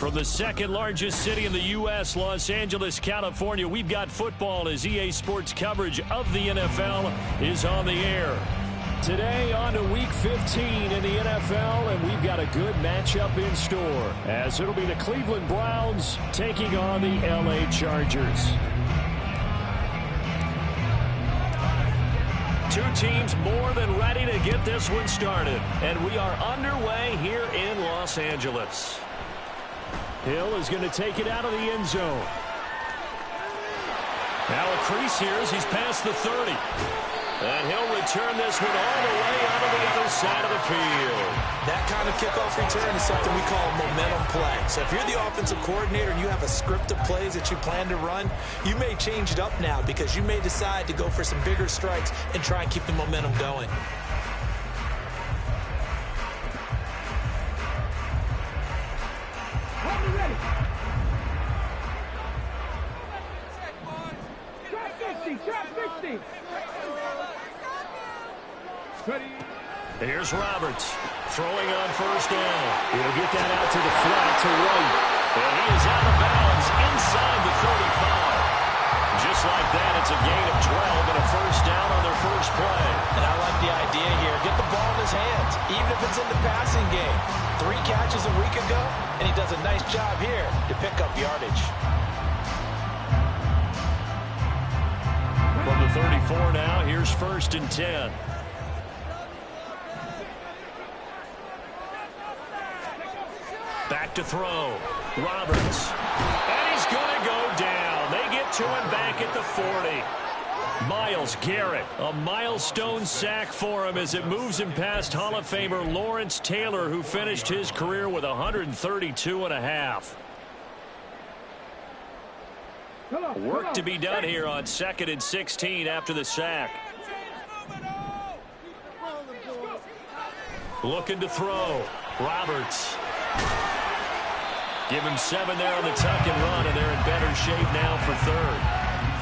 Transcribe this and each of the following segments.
From the second largest city in the U.S., Los Angeles, California, we've got football as EA Sports coverage of the NFL is on the air. Today on to Week 15 in the NFL, and we've got a good matchup in store, as it'll be the Cleveland Browns taking on the L.A. Chargers. Two teams more than ready to get this one started, and we are underway here in Los Angeles. Hill is going to take it out of the end zone. Now a crease here as he's past the 30. And he'll return this one all the way out of the other side of the field. That kind of kickoff return is something we call a momentum play. So if you're the offensive coordinator and you have a script of plays that you plan to run, you may change it up now because you may decide to go for some bigger strikes and try and keep the momentum going. Here's Roberts throwing on first down. He'll get that out to the flat to White. And he is out of bounds inside the 35. Just like that, it's a gain of 12 and a first down on their first play. And I like the idea here. Get the ball in his hands, even if it's in the passing game. 3 catches a week ago, and he does a nice job here to pick up yardage. From the 34 now, here's first and 10. Back to throw. Roberts. And he's going to go down. They get to him back at the 40. Myles Garrett. A milestone sack for him as it moves him past Hall of Famer Lawrence Taylor, who finished his career with 132.5. Work to be done here on 2nd and 16 after the sack. Looking to throw. Roberts. Give him 7 there on the tuck and run, and they're in better shape now for third.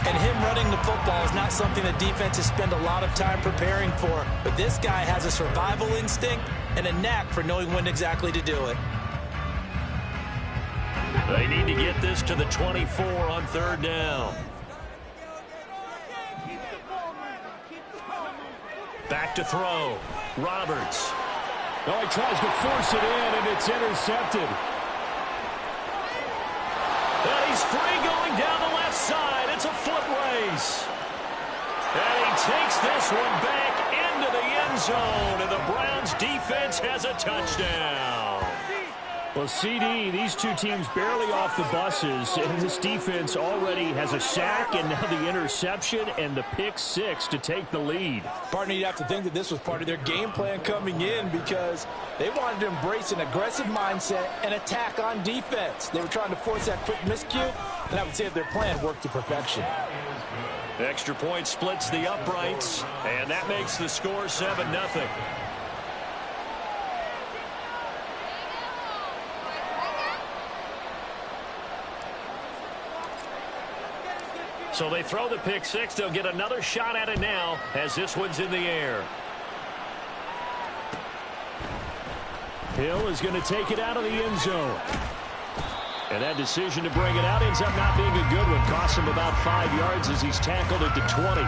And him running the football is not something that defenses spend a lot of time preparing for. But this guy has a survival instinct and a knack for knowing when exactly to do it. They need to get this to the 24 on third down. Back to throw. Roberts. Oh, he tries to force it in, and it's intercepted. And he's free going down the left side. It's a foot race. And he takes this one back into the end zone, and the Browns defense has a touchdown. Well, CD, these two teams barely off the buses, and this defense already has a sack and now the interception and the pick 6 to take the lead. Partner, you have to think that this was part of their game plan coming in because they wanted to embrace an aggressive mindset and attack on defense. They were trying to force that quick miscue, and I would say that their plan worked to perfection. Extra point splits the uprights, and that makes the score 7-0. So they throw the pick 6. They'll get another shot at it now as this one's in the air. Hill is going to take it out of the end zone. And that decision to bring it out ends up not being a good one. Costs him about 5 yards as he's tackled at the 20.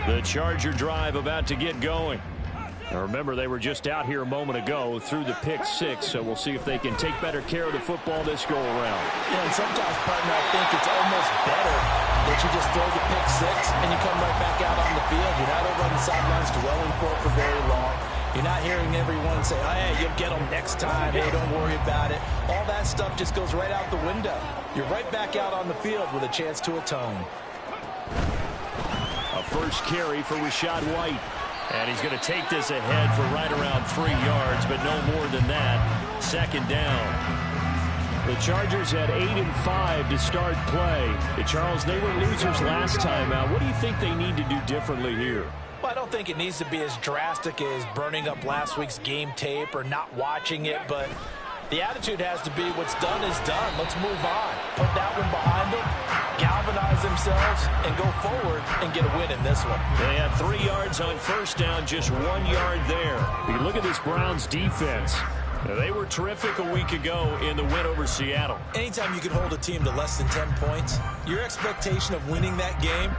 The Charger drive about to get going. Now remember, they were just out here a moment ago through the pick 6, so we'll see if they can take better care of the football this go-around. Yeah, and sometimes, partner, I think it's almost better that you just throw the pick 6 and you come right back out on the field. You're not over on the sidelines dwelling for very long. You're not hearing everyone say, oh, hey, you'll get them next time. Hey, don't worry about it. All that stuff just goes right out the window. You're right back out on the field with a chance to atone. A first carry for Rachaad White. And he's going to take this ahead for right around 3 yards, but no more than that. 2nd down. The Chargers had 8-5 to start play. Charles, they were losers last time out. What do you think they need to do differently here? Well, I don't think it needs to be as drastic as burning up last week's game tape or not watching it, but The attitude has to be what's done is done. Let's move on. Put that one behind them, galvanize themselves, and go forward and get a win in this one. They had 3 yards on first down, just 1 yard there. You look at this Browns defense. They were terrific a week ago in the win over Seattle. Anytime you can hold a team to less than 10 points, your expectation of winning that game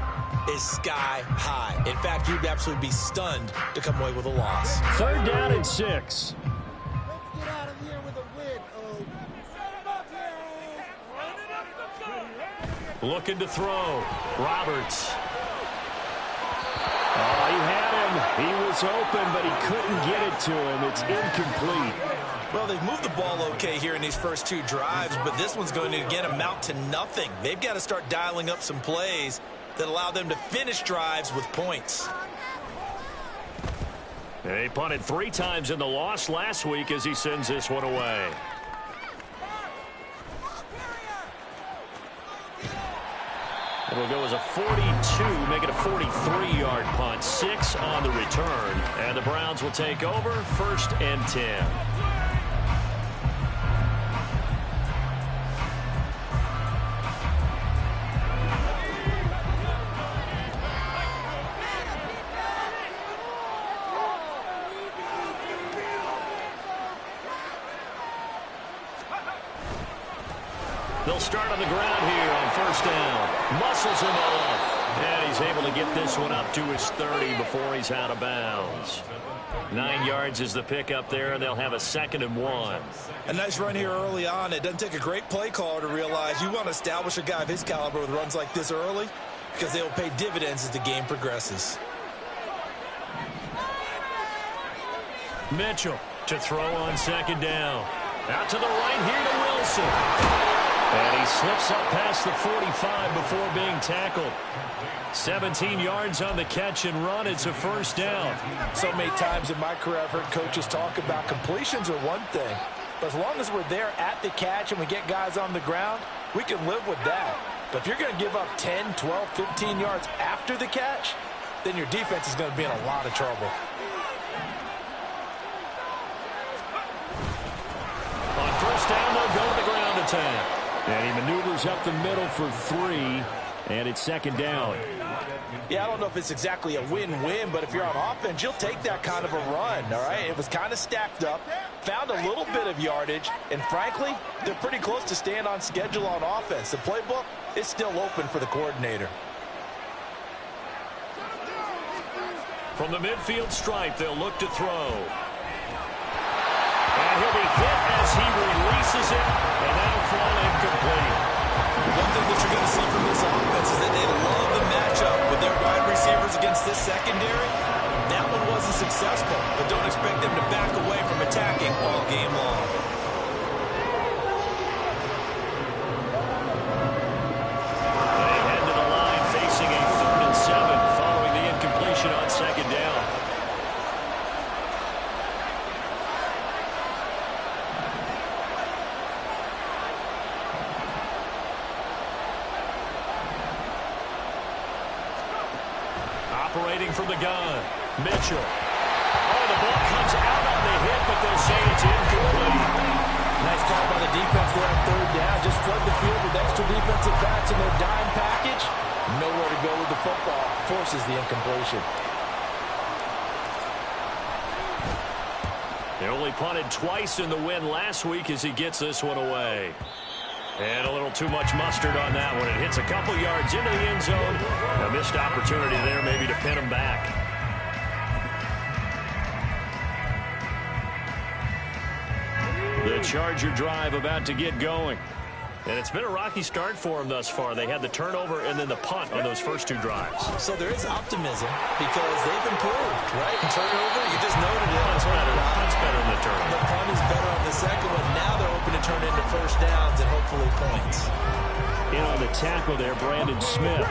is sky high. In fact, you'd absolutely be stunned to come away with a loss. 3rd down and 6. Looking to throw. Roberts. Oh, he had him. He was open, but he couldn't get it to him. It's incomplete. Well, they've moved the ball okay here in these first 2 drives, but this one's going to, again, amount to nothing. They've got to start dialing up some plays that allow them to finish drives with points. They punted 3 times in the loss last week as he sends this one away. It'll go as a 42, make it a 43-yard punt. 6 on the return. And the Browns will take over 1st and 10. They'll start on the ground here on 1st down. Muscles him off. And he's able to get this one up to his 30 before he's out of bounds. 9 yards is the pickup there, and they'll have a 2nd and 1. A nice run here early on. It doesn't take a great play caller to realize you want to establish a guy of his caliber with runs like this early because they will pay dividends as the game progresses. Mitchell to throw on 2nd down. Out to the right here to Wilson. And he slips up past the 45 before being tackled. 17 yards on the catch and run. It's a 1st down. So many times in my career I've heard coaches talk about completions are one thing. But as long as we're there at the catch and we get guys on the ground, we can live with that. But if you're going to give up 10, 12, 15 yards after the catch, then your defense is going to be in a lot of trouble. On 1st down, they'll go to the ground attack. And he maneuvers up the middle for 3, and it's 2nd down. Yeah, I don't know if it's exactly a win-win, but if you're on offense, you'll take that kind of a run, all right? It was kind of stacked up, found a little bit of yardage, and frankly, they're pretty close to staying on schedule on offense. The playbook is still open for the coordinator. From the midfield stripe, they'll look to throw. And he'll be hit as he releases it, and that'll fall incomplete. One thing that you're going to see from this offense is that they love the matchup with their wide receivers against this secondary. That one wasn't successful, but don't expect them to back away from attacking all game long. They head to the line facing a 3rd and 7 following the incompletion on 2nd down. Operating from the gun, Mitchell. Oh, the ball comes out on the hit, but they'll say it's incomplete. Nice call by the defense there on 3rd down. Just flood the field with extra defensive backs in their dime package. Nowhere to go with the football. Forces the incompletion. They only punted twice in the win last week as he gets this one away. And a little too much mustard on that one. It hits a couple yards into the end zone. A missed opportunity there maybe to pin him back. The Charger drive about to get going. And it's been a rocky start for them thus far. They had the turnover and then the punt on those first 2 drives. So there is optimism because they've improved, right? Turnover, you just noted it. Punt's better than the turnover. The punt is better on the second one. Now they're hoping to turn into 1st downs and hopefully points. In on the tackle there, Brandon Smith.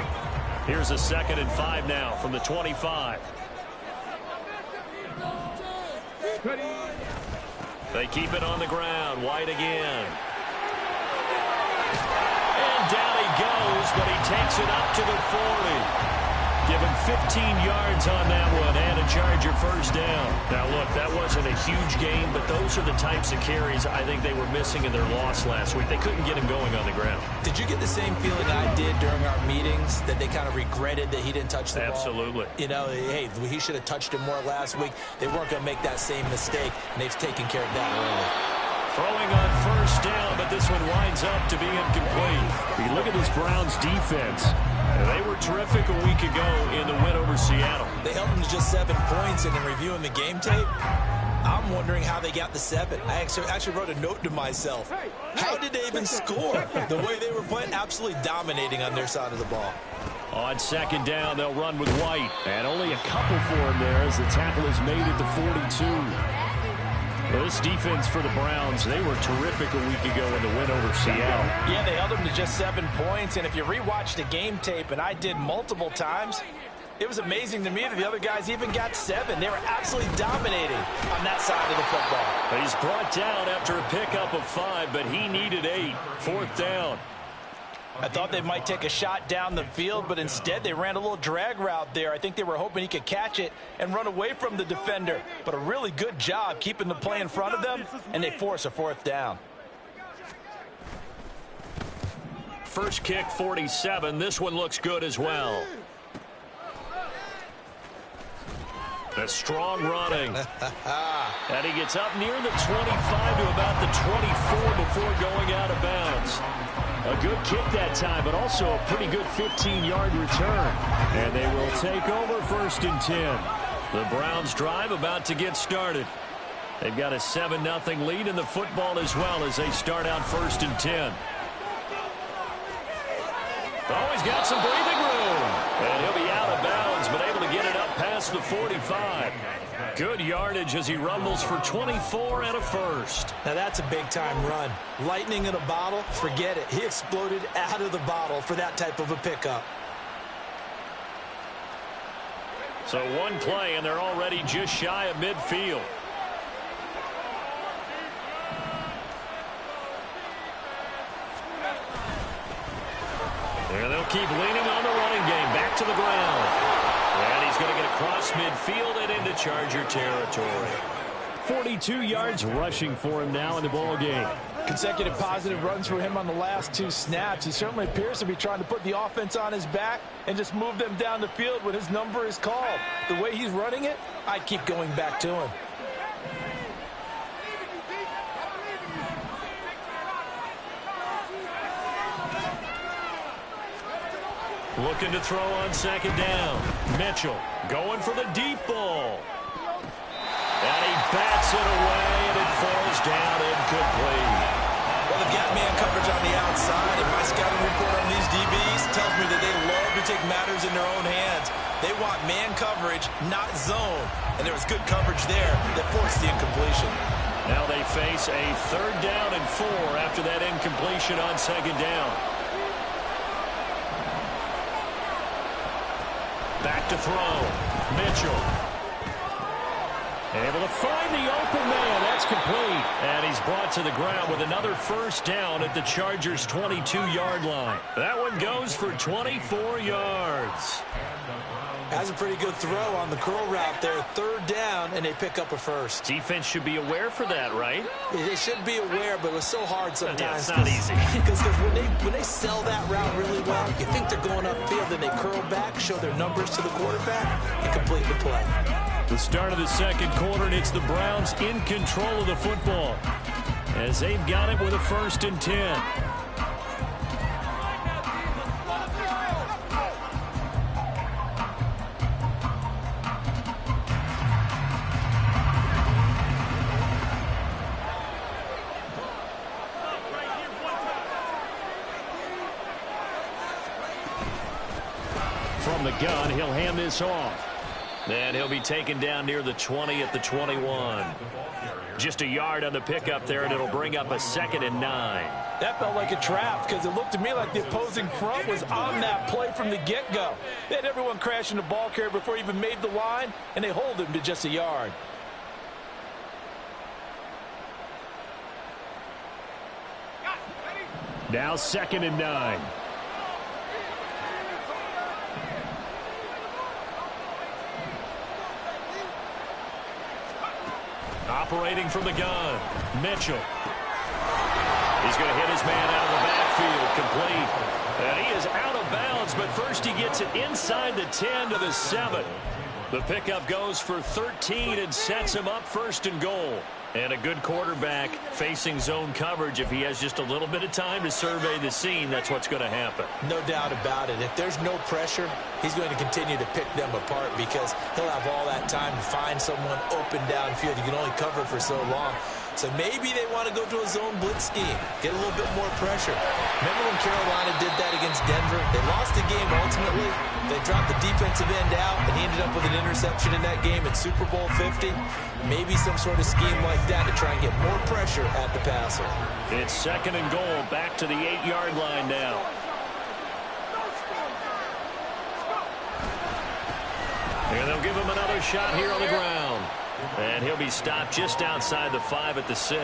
Here's a 2nd and 5 now from the 25. They keep it on the ground. White again. And down he goes, but he takes it up to the 40. Give him 15 yards on that one and a Charger first down. Now, look, that wasn't a huge gain, but those are the types of carries I think they were missing in their loss last week. They couldn't get him going on the ground. Did you get the same feeling I did during our meetings, that they kind of regretted that he didn't touch the ball? Absolutely. You know, hey, he should have touched it more last week. They weren't going to make that same mistake, and they've taken care of that early. Throwing on first down, but this one winds up to be incomplete. You look at this Browns defense. They were terrific a week ago in the win over Seattle. They held them to just 7 points, and in reviewing the game tape, I'm wondering how they got the 7. I actually wrote a note to myself. How did they even score? The way they were playing, absolutely dominating on their side of the ball. On second down, they'll run with White. And only a couple for him there as the tackle is made at the 42. Well, this defense for the Browns, they were terrific a week ago in the win over Seattle. Yeah, they held them to just 7 points. And if you rewatch the game tape, and I did multiple times, it was amazing to me that the other guys even got 7. They were absolutely dominating on that side of the football. He's brought down after a pickup of 5, but he needed 8. Fourth down. I thought they might take a shot down the field, but instead they ran a little drag route there. I think they were hoping he could catch it and run away from the defender. But a really good job keeping the play in front of them, and they force a fourth down. First kick, 47. This one looks good as well. A strong running. And he gets up near the 25 to about the 24 before going out of bounds. A good kick that time, but also a pretty good 15-yard return. And they will take over first and 10. The Browns drive about to get started. They've got a 7-0 lead in the football as well as they start out first and 10. Oh, he's got some breathing room. And he'll be out of bounds, but able to get it up past the 45. Good yardage as he rumbles for 24 and a first. Now that's a big-time run. Lightning in a bottle, forget it. He exploded out of the bottle for that type of a pickup. So one play, and they're already just shy of midfield. And they'll keep leaning on the running game. Back to the ground. And he's going to get across midfield and into Charger territory. 42 yards rushing for him now in the ball game. Consecutive positive runs for him on the last 2 snaps. He certainly appears to be trying to put the offense on his back and just move them down the field when his number is called. The way he's running it, I keep going back to him. Looking to throw on second down. Mitchell going for the deep ball. And he bats it away, and it falls down incomplete. Well, they've got man coverage on the outside, and my scouting report on these DBs tells me that they love to take matters in their own hands. They want man coverage, not zone. And there was good coverage there that forced the incompletion. Now they face a 3rd down and 4 after that incompletion on second down. Back to throw. Mitchell. Able to find the open man. That's complete. And he's brought to the ground with another first down at the Chargers' 22-yard line. That one goes for 24 yards. Has a pretty good throw on the curl route there. 3rd down, and they pick up a first. Defense should be aware for that, right? They should be aware, but it was so hard sometimes. Yeah, it's not easy. Because when they sell that route really well, you think they're going upfield, then they curl back, show their numbers to the quarterback, and complete the play. The start of the second quarter, and it's the Browns in control of the football as they've got it with a 1st and 10. From the gun, he'll hand this off. And he'll be taken down near the 20 at the 21. Just a yard on the pickup there, and it'll bring up a 2nd and 9. That felt like a trap because it looked to me like the opposing front was on that play from the get-go. They had everyone crashing the ball carrier before he even made the line, and they hold him to just a yard. Now 2nd and 9. operating from the gun. Mitchell. He's going to hit his man out of the backfield, complete. And he is out of bounds, but first he gets it inside the 10 to the 7. The pickup goes for 13 and sets him up 1st and goal. And a good quarterback facing zone coverage. If he has just a little bit of time to survey the scene, that's what's going to happen. No doubt about it. If there's no pressure, he's going to continue to pick them apart because he'll have all that time to find someone open downfield. You can only cover for so long. So maybe they want to go to a zone blitz scheme, get a little bit more pressure. Remember when Carolina did that against Denver? They lost the game ultimately. They dropped the defensive end out, and he ended up with an interception in that game at Super Bowl 50. Maybe some sort of scheme like that to try and get more pressure at the passer. It's 2nd and goal, back to the 8-yard line now. And they'll give him another shot here on the ground. And he'll be stopped just outside the 5 at the 6.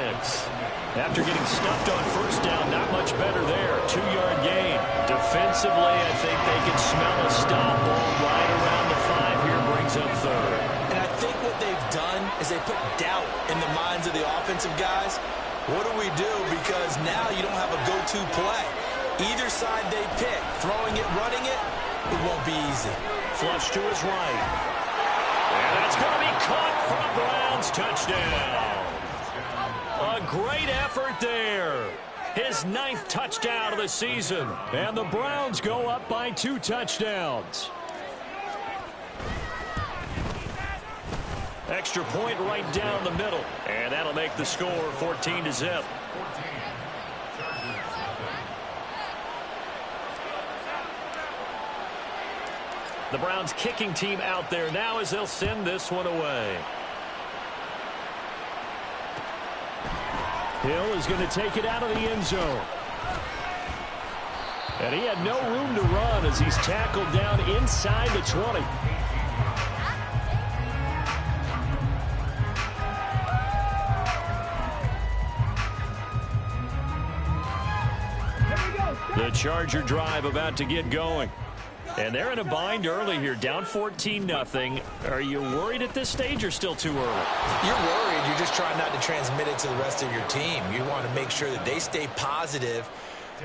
After getting stuffed on 1st down, not much better there. 2-yard gain. Defensively, I think they can smell a stop. Ball right around the 5 here, brings up 3rd. And I think what they've done is they put doubt in the minds of the offensive guys. What do we do? Because now you don't have a go-to play. Either side they pick, throwing it, running it, it won't be easy. Flush to his right. And that's going to be caught for a Browns touchdown. A great effort there. His 9th touchdown of the season. And the Browns go up by 2 touchdowns. Extra point right down the middle. And that'll make the score 14-0. The Browns kicking team out there now as they'll send this one away. Hill is going to take it out of the end zone. And he had no room to run as he's tackled down inside the 20. The Charger drive about to get going. And they're in a bind early here, down 14-0. Are you worried at this stage or still too early? You're worried. You're just trying not to transmit it to the rest of your team. You want to make sure that they stay positive.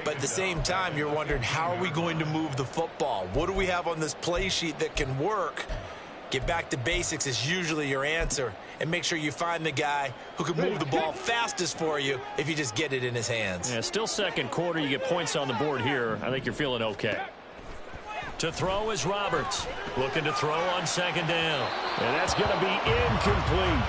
But at the same time, you're wondering, how are we going to move the football? What do we have on this play sheet that can work? Get back to basics is usually your answer. And make sure you find the guy who can move the ball fastest for you if you just get it in his hands. Yeah, still 2nd quarter. You get points on the board here. I think you're feeling okay. To throw is Roberts. Looking to throw on 2nd down. And that's going to be incomplete.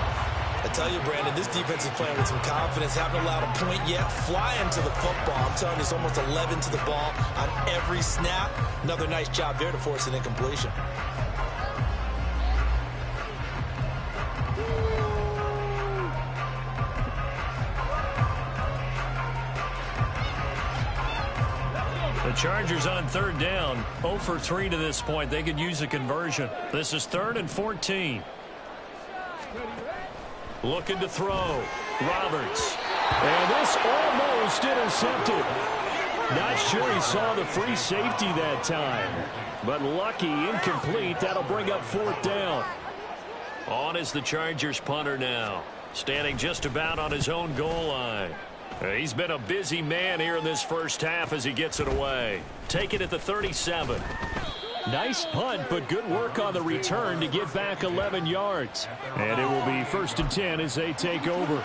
I tell you, Brandon, this defense is playing with some confidence. Haven't allowed a point yet. Flying to the football. I'm telling you, it's almost 11 to the ball on every snap. Another nice job there to force an incompletion. The Chargers on 3rd down, 0 for 3 to this point. They could use a conversion. This is 3rd and 14. Looking to throw. Roberts. And this almost intercepted. Not sure he saw the free safety that time. But lucky, incomplete. That'll bring up 4th down. On is the Chargers punter now. Standing just about on his own goal line. He's been a busy man here in this first half as he gets it away. Take it at the 37. Nice punt, but good work on the return to get back 11 yards. And it will be 1st and 10 as they take over.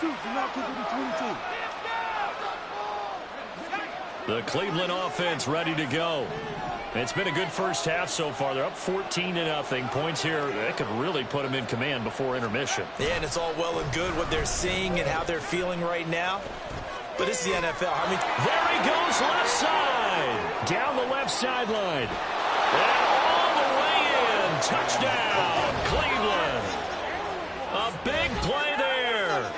The Cleveland offense ready to go. It's been a good first half so far. They're up 14-0. Points here, that could really put them in command before intermission. Yeah, and it's all well and good what they're seeing and how they're feeling right now. But this is the NFL. There he goes left side. Down the left sideline. And all the way in. Touchdown, Cleveland. A big play there.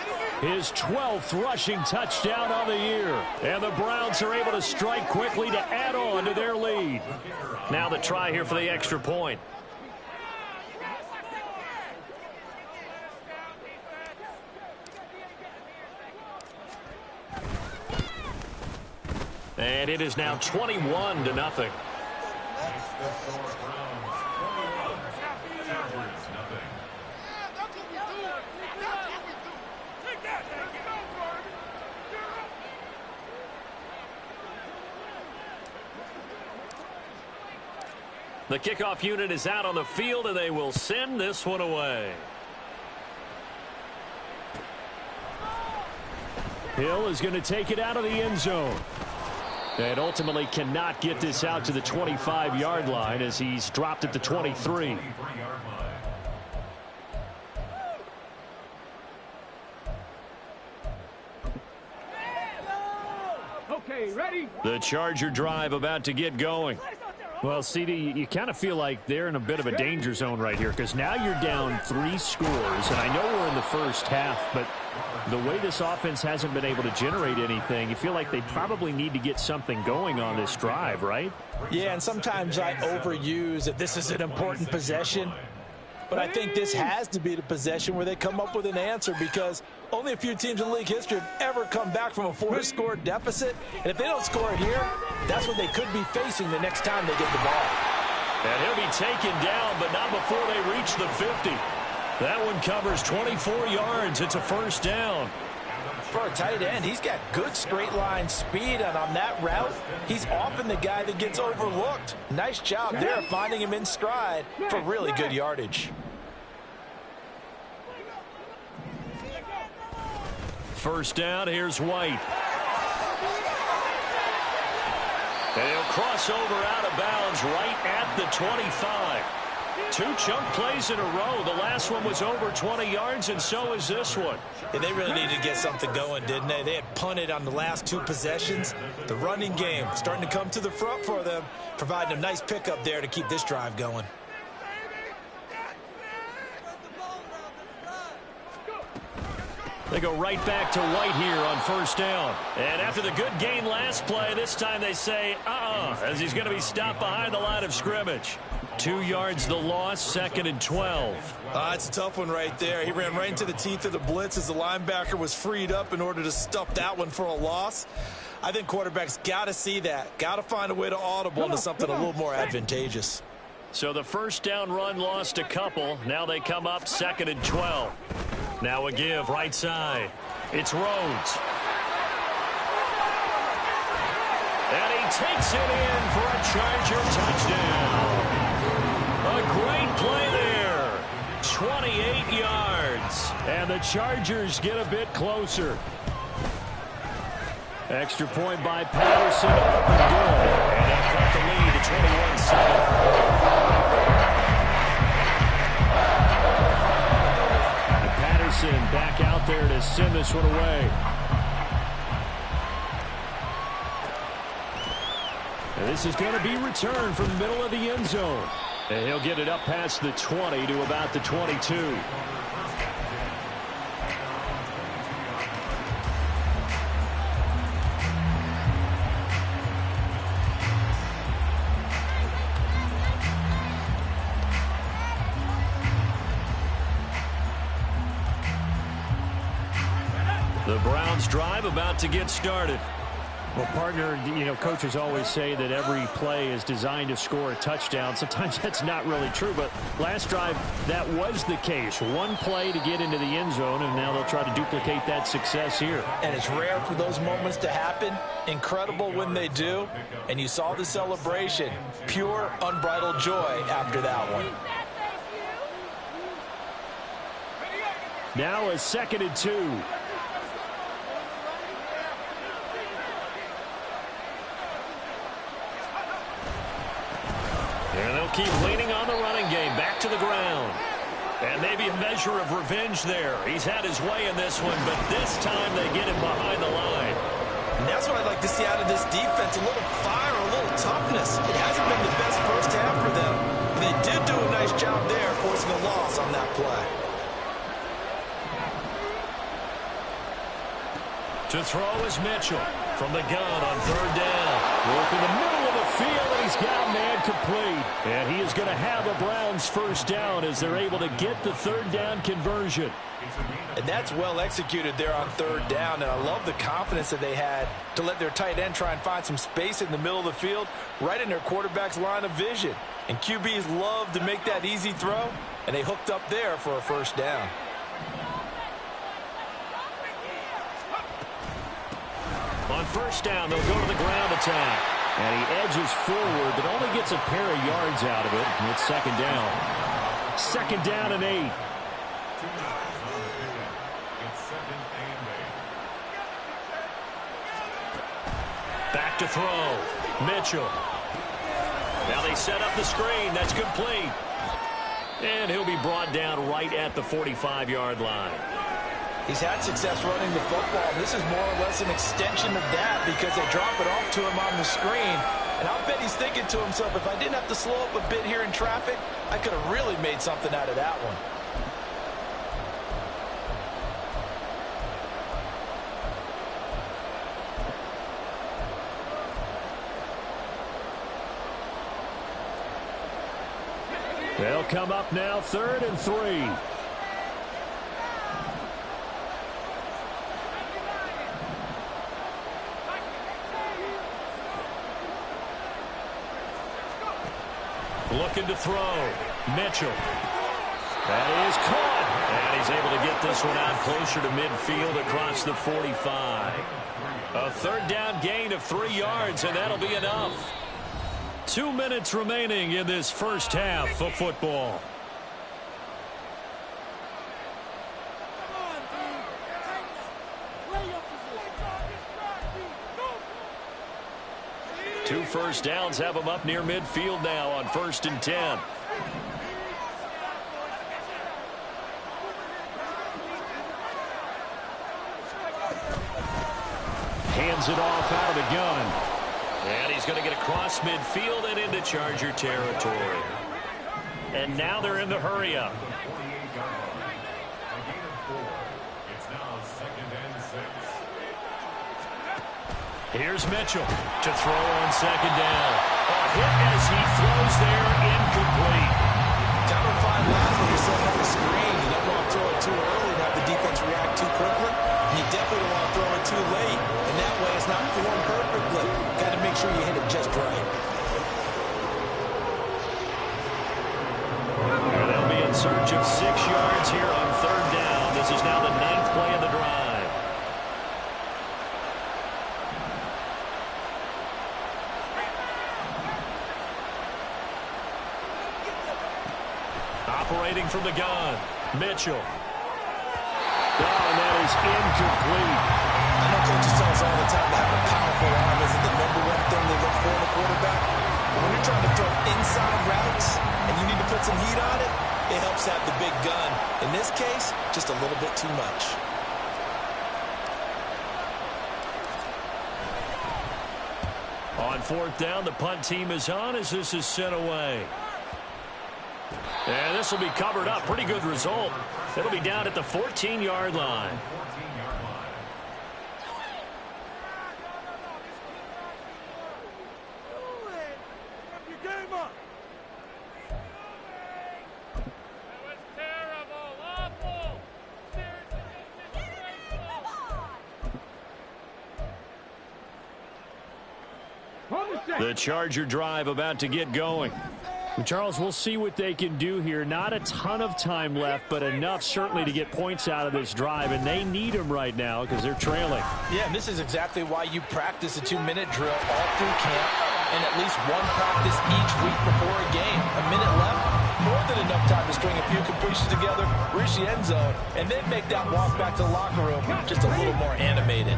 His 12th rushing touchdown on the year. And the Browns are able to strike quickly to add on to their lead. Now the try here for the extra point. And it is now 21-0. The kickoff unit is out on the field, and they will send this one away. Hill is going to take it out of the end zone. And ultimately cannot get this out to the 25-yard line as he's dropped at the 23. Okay, ready? The Charger drive about to get going. Well, CD, you kind of feel like they're in a bit of a danger zone right here because now you're down 3 scores, and I know we're in the first half, but the way this offense hasn't been able to generate anything, you feel like they probably need to get something going on this drive, right? Yeah, and sometimes I overuse that this is an important possession, but I think this has to be the possession where they come up with an answer because only a few teams in league history have ever come back from a 4-score deficit, and if they don't score here, that's what they could be facing the next time they get the ball. And he'll be taken down, but not before they reach the 50. That one covers 24 yards. It's a first down. For a tight end, he's got good straight line speed, and on that route, he's often the guy that gets overlooked. Nice job there finding him in stride for really good yardage. First down, here's White. And he'll cross over out of bounds right at the 25. 2 chunk plays in a row. The last one was over 20 yards, and so is this one. And they really needed to get something going, didn't they? They had punted on the last 2 possessions. The running game starting to come to the front for them, providing a nice pickup there to keep this drive going. They go right back to White here on first down. And after the good gain last play, this time they say, as he's going to be stopped behind the line of scrimmage. 2 yards the loss, 2nd and 12. It's a tough one right there. He ran right into the teeth of the blitz as the linebacker was freed up in order to stuff that one for a loss. I think quarterbacks got to see that. Got to find a way to audible into something a little more advantageous. So the first down run lost a couple. Now they come up 2nd and 12. Now a give right side. It's Rhodes. And he takes it in for a Charger touchdown. A great play there. 28 yards. And the Chargers get a bit closer. Extra point by Patterson. Up and good. And they'll cut the lead to 21-7. Back out there to send this one away. And this is going to be returned from the middle of the end zone. And he'll get it up past the 20 to about the 22. The Browns drive about to get started. Well, partner, coaches always say that every play is designed to score a touchdown. Sometimes that's not really true, but last drive, that was the case. One play to get into the end zone, and now they'll try to duplicate that success here. And it's rare for those moments to happen. Incredible when they do. And you saw the celebration. Pure, unbridled joy after that one. Now a 2nd and 2. And they'll keep leaning on the running game. Back to the ground. And maybe a measure of revenge there. He's had his way in this one, but this time they get him behind the line. And that's what I'd like to see out of this defense. A little fire, a little toughness. It hasn't been the best first half for them. They did do a nice job there, forcing a loss on that play. To throw is Mitchell from the gun on 3rd down. Work in the middle of the field, and he's got man complete. And he is going to have a Browns first down as they're able to get the 3rd down conversion. And that's well executed there on 3rd down. And I love the confidence that they had to let their tight end try and find some space in the middle of the field, right in their quarterback's line of vision. And QBs love to make that easy throw, and they hooked up there for a first down. On first down, they'll go to the ground attack. And he edges forward, but only gets a pair of yards out of it. And it's second down. Second down and 8. Back to throw. Mitchell. Now they set up the screen. That's complete. And he'll be brought down right at the 45-yard line. He's had success running the football. This is more or less an extension of that because they drop it off to him on the screen. And I'll bet he's thinking to himself, if I didn't have to slow up a bit here in traffic, I could have really made something out of that one. They'll come up now, 3rd and 3. Looking to throw. Mitchell. That is caught. And he's able to get this one out closer to midfield across the 45. A 3rd down gain of 3 yards, and that'll be enough. 2 minutes remaining in this first half of football. Two first downs have them up near midfield now on 1st and 10. Hands it off out of the gun. And he's going to get across midfield and into Charger territory. And now they're in the hurry-up. Here's Mitchell to throw on 2nd down. A hit as he throws there, incomplete. Kind of a fine line when you're setting up a screen. You don't want to throw it too early and have the defense react too quickly. And you definitely don't want to throw it too late. And that way it's not formed perfectly. Got to make sure you hit it just right. And they'll be in search of 6 yards here on 3rd down. This is now the 9th play of the drive. Operating from the gun, Mitchell. Oh, and that is incomplete. I know coaches tell us all the time that having a powerful arm isn't the #1 thing they look for in a quarterback. But when you're trying to throw inside routes and you need to put some heat on it, it helps to have the big gun. In this case, just a little bit too much. On 4th down, the punt team is on as this is sent away. And this will be covered up. Pretty good result. It'll be down at the 14-yard line. The Charger drive about to get going. Charles, we'll see what they can do here. Not a ton of time left, but enough certainly to get points out of this drive, and they need them right now because they're trailing. Yeah, and this is exactly why you practice a 2-minute drill all through camp and at least one practice each week before a game. A minute left, more than enough time to string a few completions together, reach the end zone, and then make that walk back to the locker room just a little more animated.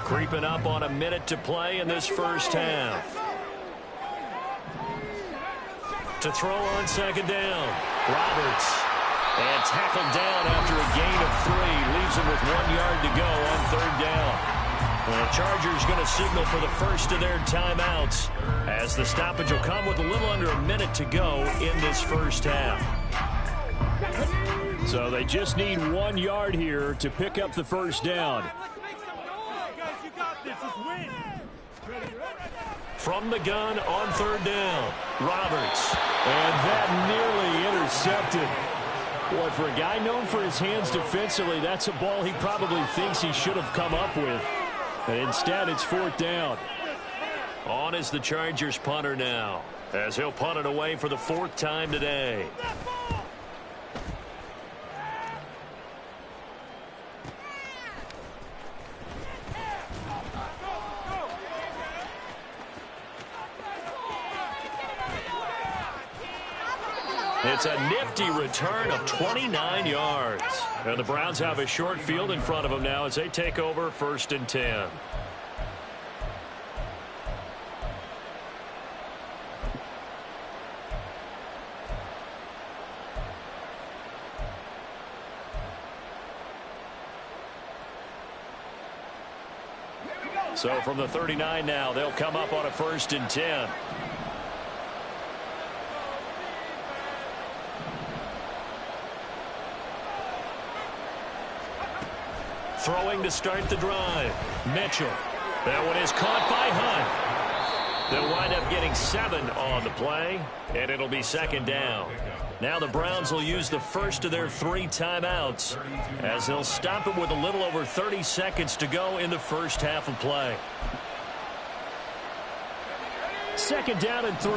Creeping up on a minute to play in this first half. To throw on 2nd down, Roberts. And tackled down after a gain of 3. Leaves him with 1 yard to go on 3rd down. The Chargers going to signal for the first of their timeouts as the stoppage will come with a little under a minute to go in this first half. So they just need 1 yard here to pick up the first down. From the gun on 3rd down, Roberts. And that nearly intercepted. Boy, for a guy known for his hands defensively, that's a ball he probably thinks he should have come up with. But instead, it's 4th down. On is the Chargers punter now, as he'll punt it away for the 4th time today. It's a nifty return of 29 yards. And the Browns have a short field in front of them now as they take over 1st and 10. So from the 39 now, they'll come up on a 1st and 10. Throwing to start the drive. Mitchell. That one is caught by Hunt. They'll wind up getting 7 on the play, and it'll be 2nd down. Now the Browns will use the first of their 3 timeouts as they'll stop it with a little over 30 seconds to go in the first half of play. 2nd down and 3.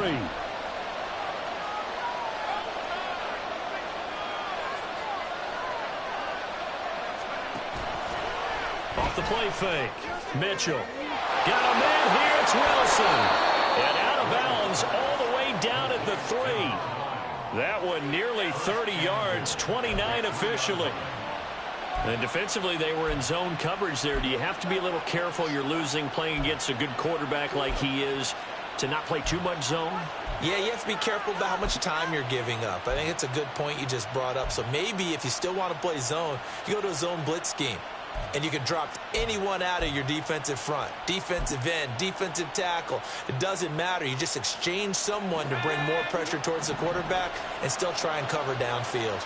Off the play fake. Mitchell. Got a man here. It's Wilson. And out of bounds all the way down at the 3. That one nearly 30 yards, 29 officially. And defensively, they were in zone coverage there. Do you have to be a little careful? You're losing playing against a good quarterback like he is to not play too much zone? Yeah, you have to be careful about how much time you're giving up. I think it's a good point you just brought up. So maybe if you still want to play zone, you go to a zone blitz scheme. And you can drop anyone out of your defensive front, defensive end, defensive tackle. It doesn't matter. You just exchange someone to bring more pressure towards the quarterback and still try and cover downfield.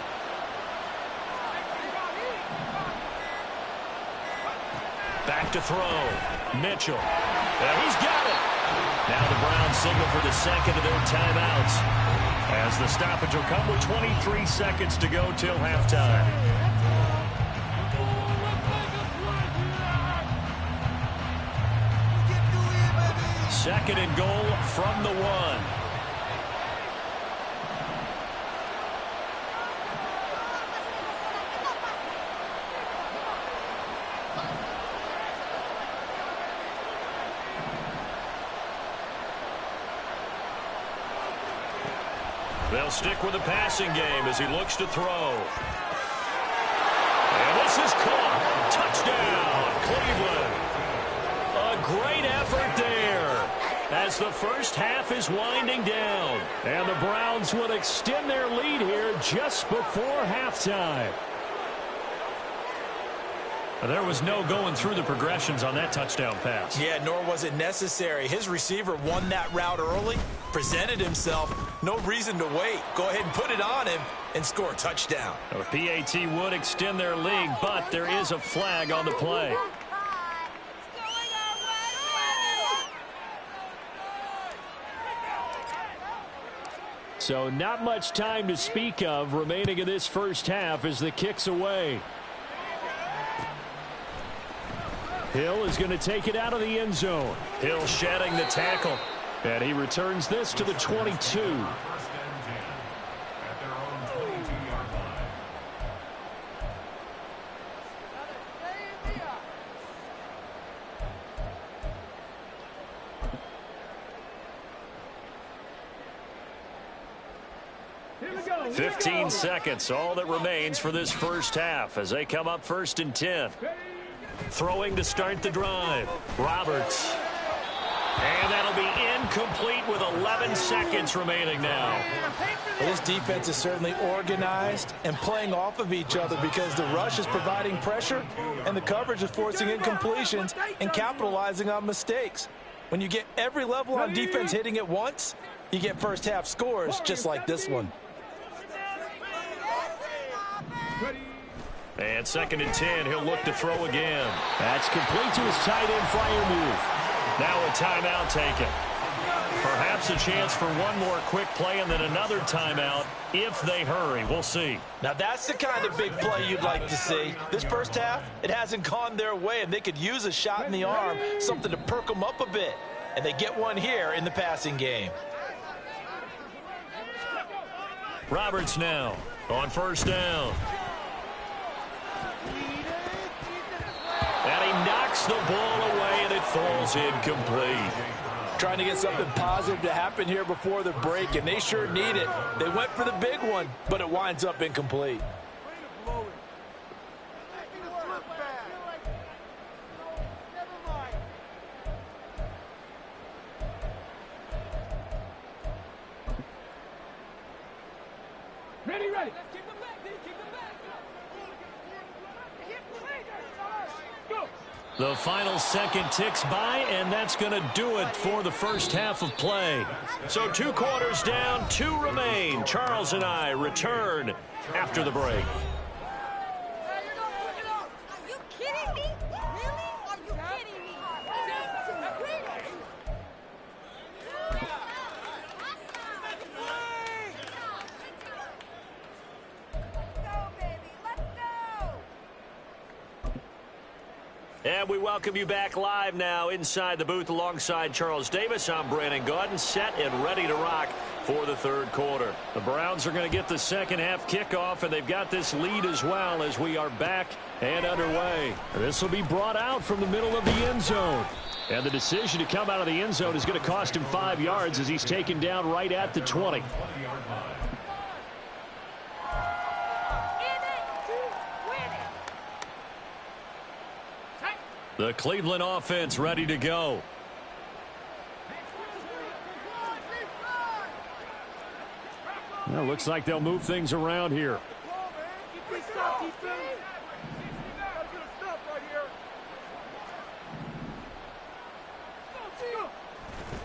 Back to throw. Mitchell. He's got it. Now the Browns signal for the 2nd of their timeouts as the stoppage will come with 23 seconds to go till halftime. 2nd and goal from the 1. They'll stick with the passing game as he looks to throw. And this is caught. Touchdown, Cleveland. A great effort there as the first half is winding down. And the Browns will extend their lead here just before halftime. There was no going through the progressions on that touchdown pass. Yeah, nor was it necessary. His receiver won that route early, presented himself. No reason to wait. Go ahead and put it on him and score a touchdown. The PAT would extend their lead, but there is a flag on the play. So not much time to speak of remaining in this first half as the kick's away. Hill is going to take it out of the end zone. Hill shedding the tackle. And he returns this to the 22. Here we go. 15 seconds, all that remains for this first half as they come up 1st and 10. Throwing to start the drive. Roberts. And that'll be incomplete with 11 seconds remaining now. Well, this defense is certainly organized and playing off of each other because the rush is providing pressure and the coverage is forcing incompletions and capitalizing on mistakes. When you get every level on defense hitting at once, you get first half scores just like this one. And 2nd and 10, he'll look to throw again. That's complete to his tight end flyer move. Now a timeout taken. Perhaps a chance for one more quick play and then another timeout if they hurry. We'll see. Now that's the kind of big play you'd like to see. This first half, it hasn't gone their way, and they could use a shot in the arm, something to perk them up a bit. And they get one here in the passing game. Roberts now on 1st down. And he knocks the ball away, and it falls incomplete. Trying to get something positive to happen here before the break, and they sure need it. They went for the big one, but it winds up incomplete. Ready. The final second ticks by, and that's going to do it for the first half of play. So 2 quarters down, 2 remain. Charles and I return after the break. Are you kidding me? Really? Are you kidding me? And we welcome you back live now inside the booth alongside Charles Davis. I'm Brandon Gaudin, set and ready to rock for the third quarter. The Browns are going to get the second half kickoff, and they've got this lead as well as we are back and underway. This will be brought out from the middle of the end zone. And the decision to come out of the end zone is going to cost him 5 yards as he's taken down right at the 20. The Cleveland offense ready to go. Well, looks like they'll move things around here.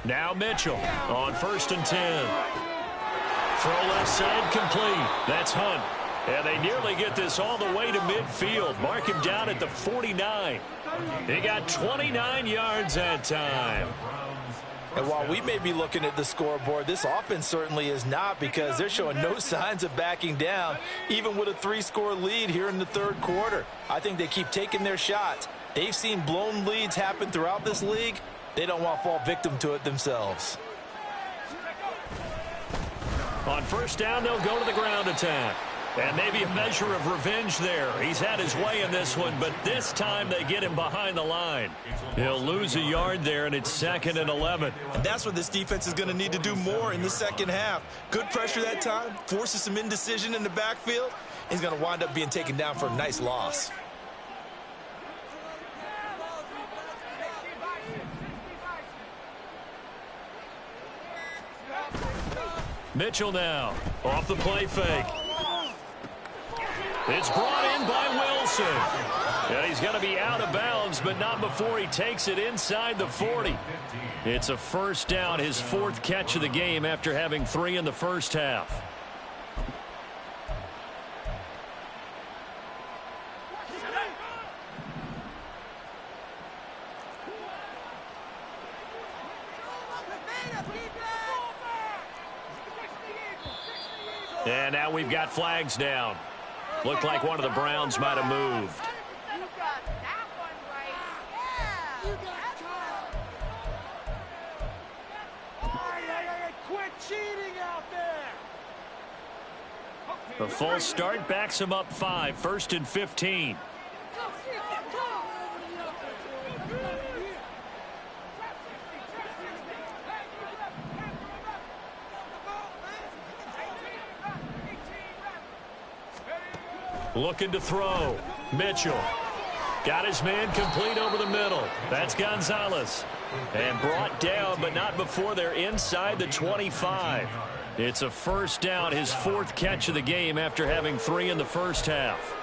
Now Mitchell on 1st and 10. Throw left side complete. That's Hunt. And they nearly get this all the way to midfield. Mark him down at the 49. They got 29 yards that time. And while we may be looking at the scoreboard, this offense certainly is not, because they're showing no signs of backing down, even with a 3-score lead here in the third quarter. I think they keep taking their shots. They've seen blown leads happen throughout this league. They don't want to fall victim to it themselves. On 1st down, they'll go to the ground attack. And maybe a measure of revenge there. He's had his way in this one, but this time they get him behind the line. He'll lose a yard there, and it's 2nd and 11. And that's what this defense is going to need to do more in the second half. Good pressure that time, forces some indecision in the backfield. He's going to wind up being taken down for a nice loss. Mitchell now off the play fake. It's brought in by Wilson. And he's going to be out of bounds, but not before he takes it inside the 40. It's a 1st down, his 4th catch of the game after having 3 in the first half. And now we've got flags down. Looked like one of the Browns might have moved. You got that one right. Yeah. You got Quit cheating out there. The false start backs him up 5. 1st and 15. Looking to throw. Mitchell. Got his man complete over the middle. That's Gonzalez. And brought down, but not before they're inside the 25. It's a 1st down, his 4th catch of the game after having 3 in the first half.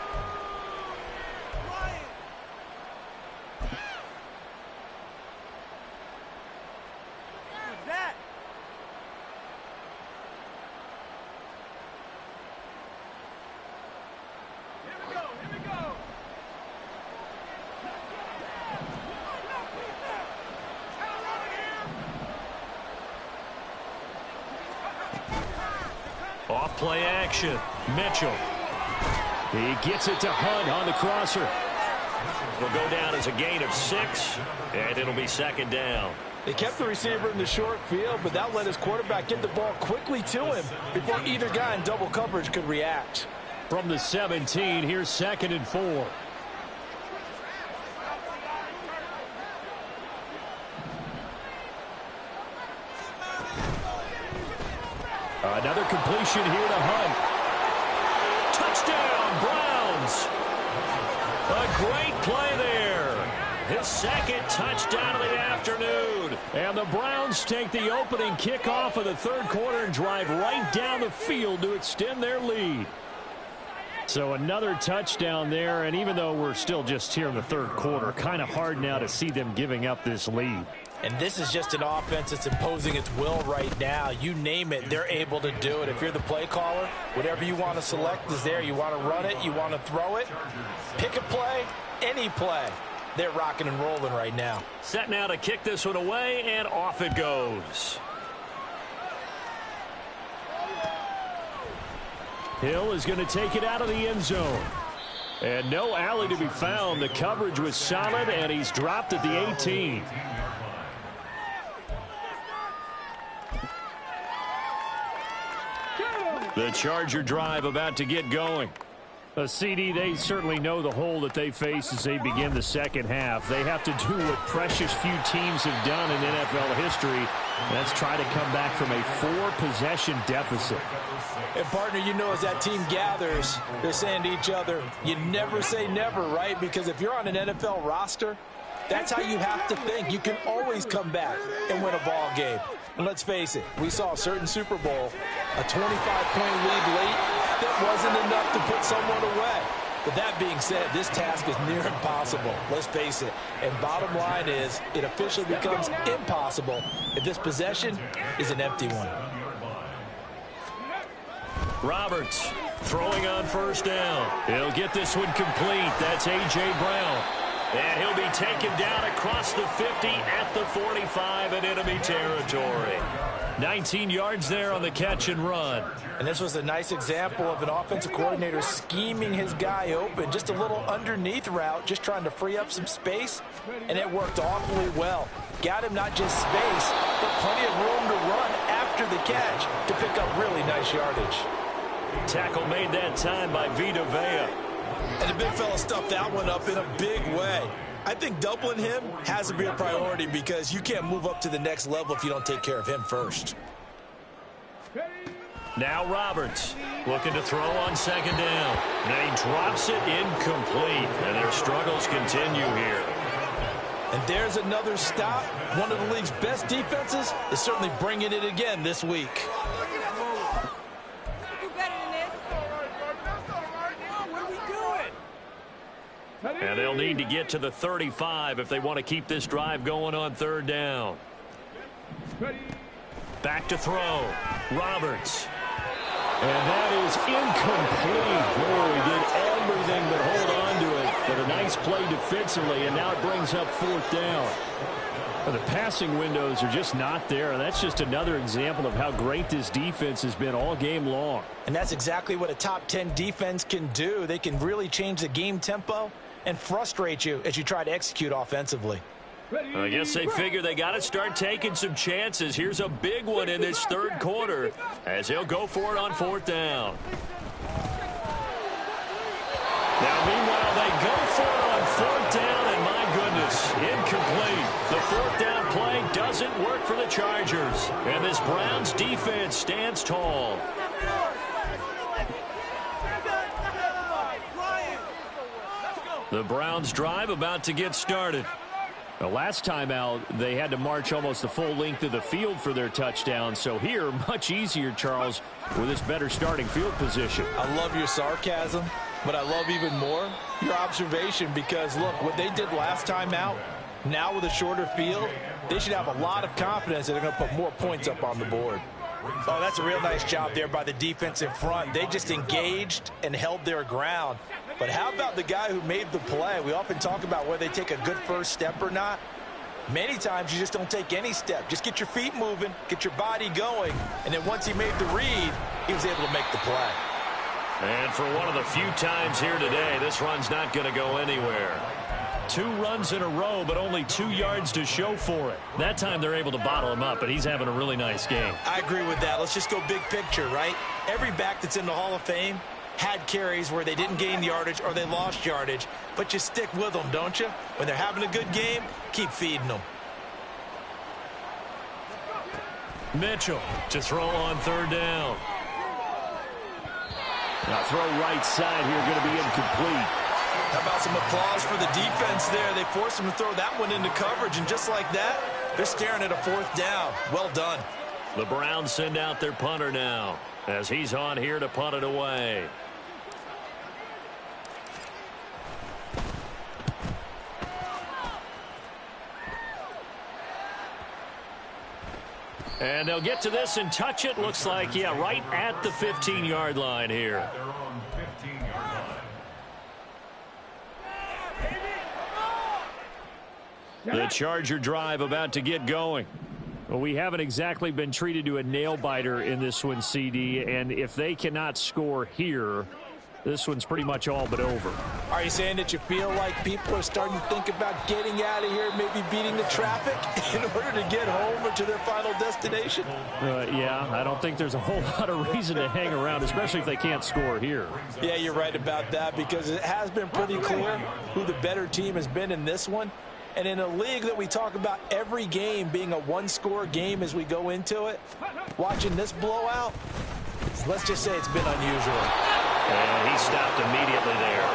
Off-play action. Mitchell. He gets it to Hunt on the crosser. Will go down as a gain of 6, and it'll be 2nd down. They kept the receiver in the short field, but that let his quarterback get the ball quickly to him before either guy in double coverage could react. From the 17, here's 2nd and 4. Another completion here to Hunt. Touchdown, Browns. A great play there. His second touchdown of the afternoon. And the Browns take the opening kickoff of the third quarter and drive right down the field to extend their lead. So another touchdown there, and even though we're still just here in the third quarter, kind of hard now to see them giving up this lead. And this is just an offense that's imposing its will right now. You name it, they're able to do it. If you're the play caller, whatever you want to select is there. You want to run it, you want to throw it, pick a play, any play. They're rocking and rolling right now. Set now to kick this one away, and off it goes. Hill is going to take it out of the end zone. And no alley to be found. The coverage was solid, and he's dropped at the 18. The Charger drive about to get going. CD, they certainly know the hole that they face as they begin the second half. They have to do what precious few teams have done in NFL history. That's try to come back from a 4-possession deficit. And, partner, you know, as that team gathers, they're saying to each other, you never say never, right? Because if you're on an NFL roster, that's how you have to think. You can always come back and win a ball game. And let's face it, we saw a certain Super Bowl, a 25-point lead late that wasn't enough to put someone away. But that being said, this task is near impossible. Let's face it. And bottom line is, it officially becomes impossible if this possession is an empty one. Roberts throwing on first down. He'll get this one complete. That's A.J. Brown. And he'll be taken down across the 50 at the 45 in enemy territory. 19 yards there on the catch and run. And this was a nice example of an offensive coordinator scheming his guy open. Just a little underneath route, just trying to free up some space. And it worked awfully well. Got him not just space, but plenty of room to run after the catch to pick up really nice yardage. Tackle made that time by Vita Vea. And the big fella stuffed that one up in a big way. I think doubling him has to be a priority because you can't move up to the next level if you don't take care of him first. Now Roberts looking to throw on second down. And he drops it incomplete. And their struggles continue here. And there's another stop. One of the league's best defenses is certainly bringing it again this week. And they'll need to get to the 35 if they want to keep this drive going on third down. Back to throw. Roberts. And that is incomplete. Oh, he did everything but hold on to it. But a nice play defensively, and now it brings up fourth down. Well, the passing windows are just not there, and that's just another example of how great this defense has been all game long. And that's exactly what a top 10 defense can do. They can really change the game tempo and frustrate you as you try to execute offensively. I guess they figure they got to start taking some chances. Here's a big one in this third quarter as he'll go for it on fourth down. Now, meanwhile, they go for it on fourth down, and my goodness, incomplete. The fourth down play doesn't work for the Chargers, and this Browns defense stands tall. The Browns drive about to get started. The last time out, they had to march almost the full length of the field for their touchdown. So here, much easier, Charles, with this better starting field position. I love your sarcasm, but I love even more your observation because, look, what they did last time out, now with a shorter field, they should have a lot of confidence that they're going to put more points up on the board. Oh, that's a real nice job there by the defense in front. They just engaged and held their ground. But how about the guy who made the play? We often talk about whether they take a good first step or not. Many times you just don't take any step. Just get your feet moving, get your body going, and then once he made the read, he was able to make the play. And for one of the few times here today, this run's not going to go anywhere. 2 runs in a row, but only 2 yards to show for it. That time they're able to bottle him up, but he's having a really nice game. I agree with that. Let's just go big picture, right? Every back that's in the Hall of Fame had carries where they didn't gain yardage or they lost yardage, but you stick with them, don't you? When they're having a good game, keep feeding them. Mitchell to throw on third down. Now throw right side here, going to be incomplete. How about some applause for the defense there? They forced him to throw that one into coverage, and just like that, they're staring at a fourth down. Well done. The Browns send out their punter now as he's on here to punt it away. And they'll get to this and touch it. Looks like, yeah, right at the 15-yard line here. They're on 15-yard line. The Charger drive about to get going. Well, we haven't exactly been treated to a nail-biter in this one, CD, and if they cannot score here, this one's pretty much all but over. Are you saying that you feel like people are starting to think about getting out of here, maybe beating the traffic in order to get home or to their final destination? Yeah, I don't think there's a whole lot of reason to hang around, especially if they can't score here. Yeah, you're right about that, because it has been pretty clear who the better team has been in this one. And in a league that we talk about every game being a one-score game as we go into it, watching this blowout, let's just say it's been unusual. And he stopped immediately there.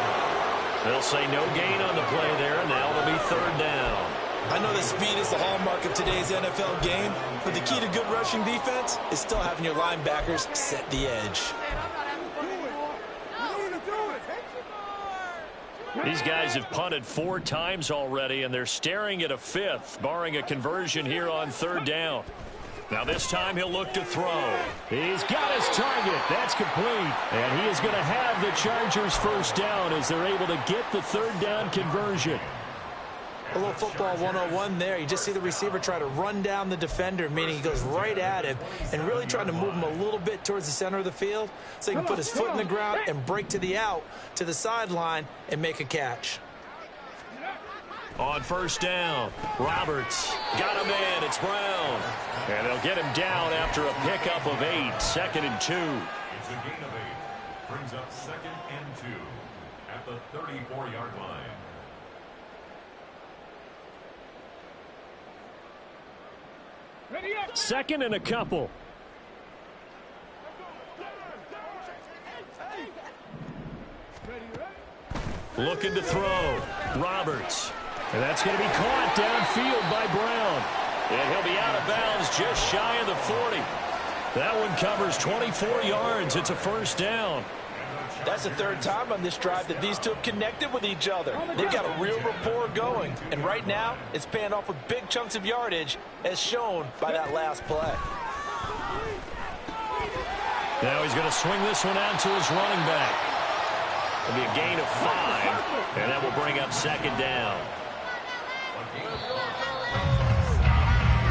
They'll say no gain on the play there, and now it'll be third down. I know that speed is the hallmark of today's NFL game, but the key to good rushing defense is still having your linebackers set the edge. These guys have punted 4 times already, and they're staring at a 5th, barring a conversion here on third down. Now this time he'll look to throw. He's got his target. That's complete. And he is going to have the Chargers first down as they're able to get the third down conversion. A little football 101 there. You just see the receiver try to run down the defender, meaning he goes right at him and really trying to move him a little bit towards the center of the field so he can put his foot in the ground and break to the out, to the sideline, and make a catch. On first down, Roberts got him in. It's Brown. And they'll get him down after a pickup of 8, 2nd and 2. It's a gain of 8. Brings up 2nd and 2 at the 34-yard line. Second and a couple. Looking to throw. Roberts. And that's going to be caught downfield by Brown. And he'll be out of bounds just shy of the 40. That one covers 24 yards. It's a first down. That's the third time on this drive that these two have connected with each other. They've got a real rapport going. And right now, it's paying off with big chunks of yardage, as shown by that last play. Now he's going to swing this one out to his running back. It'll be a gain of 5, and that will bring up second down.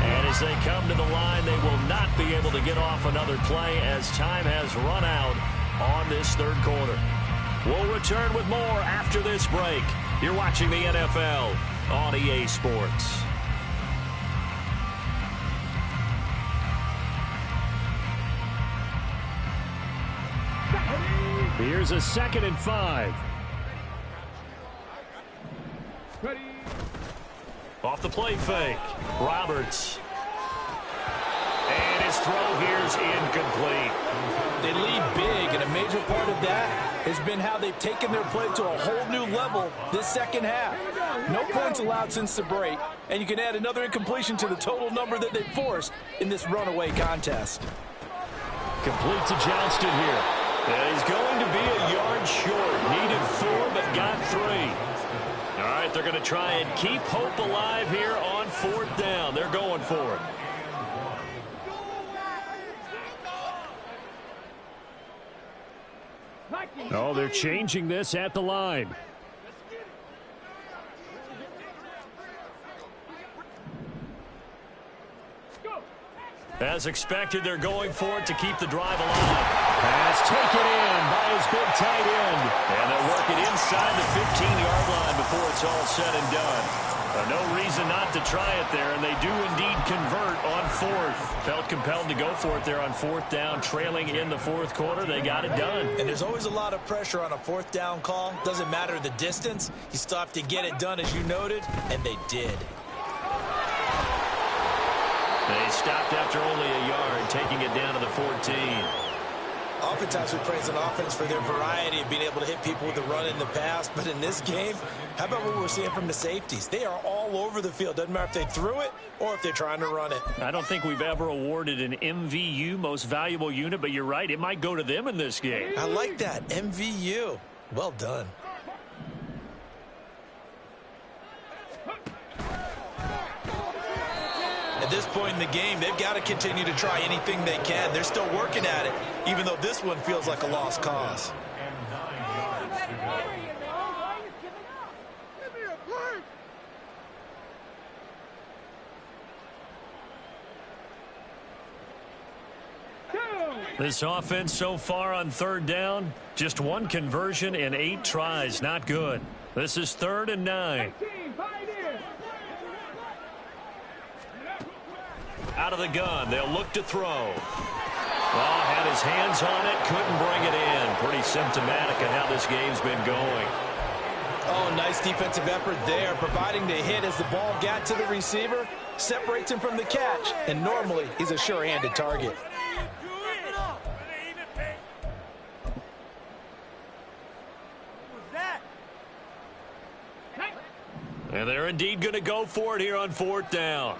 And as they come to the line, they will not be able to get off another play as time has run out on this third quarter. We'll return with more after this break. You're watching the NFL on EA Sports. Here's a 2nd and 5. Off the play fake, Roberts. And his throw here's incomplete. They lead big, and a major part of that has been how they've taken their play to a whole new level this second half. No points allowed since the break, and you can add another incompletion to the total number that they forced in this runaway contest. Complete to Johnston here. And he's going to be a yard short. Needed 4, but got 3. All right, they're going to try and keep hope alive here on fourth down. They're going for it. Oh, they're changing this at the line. As expected, they're going for it to keep the drive alive. Pass taken in by his big tight end. And they'll work it inside the 15-yard line before it's all said and done. No reason not to try it there, and they do indeed convert on 4th. Felt compelled to go for it there on 4th down, trailing in the 4th quarter. They got it done. And there's always a lot of pressure on a 4th down call. Doesn't matter the distance. You still have to get it done, as you noted, and they did. They stopped after only a yard, taking it down to the 14. Oftentimes we praise an offense for their variety of being able to hit people with the run in the pass, but in this game, how about what we're seeing from the safeties? They are all over the field. Doesn't matter if they threw it or if they're trying to run it. I don't think we've ever awarded an MVU, most valuable unit, but you're right, it might go to them in this game. I like that, MVU. Well done. At this point in the game, they've got to continue to try anything they can. They're still working at it, even though this one feels like a lost cause. This offense so far on third down, just one conversion in 8 tries. Not good. This is 3rd and 9. Out of the gun, they'll look to throw. Well, had his hands on it, couldn't bring it in. Pretty symptomatic of how this game's been going. Oh, nice defensive effort there, providing the hit as the ball got to the receiver, separates him from the catch, and normally he's a sure-handed target. And they're indeed going to go for it here on 4th down.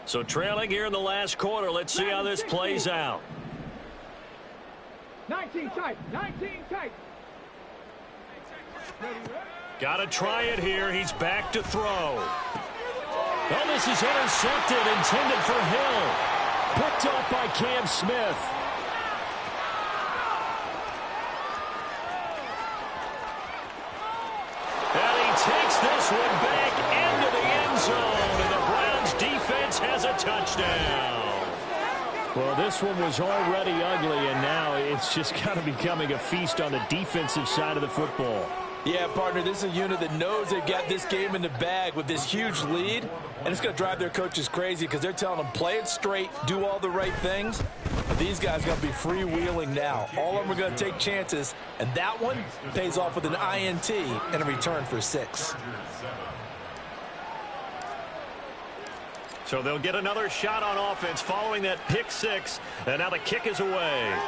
So trailing here in the last quarter, let's see how this plays out. 19 tight, 19 tight. Got to try it here. He's back to throw. Oh, this is intercepted, intended for Hill. Picked up by Cam Smith. And he takes this one back into the end zone, and the Browns defense has a touchdown. Well, this one was already ugly, and now it's just kind of becoming a feast on the defensive side of the football. Yeah, partner, this is a unit that knows they've got this game in the bag with this huge lead, and it's going to drive their coaches crazy because they're telling them play it straight, do all the right things. But these guys are going to be freewheeling now. All of them are going to take chances, and that one pays off with an INT and a return for 6. So they'll get another shot on offense following that pick 6, and now the kick is away.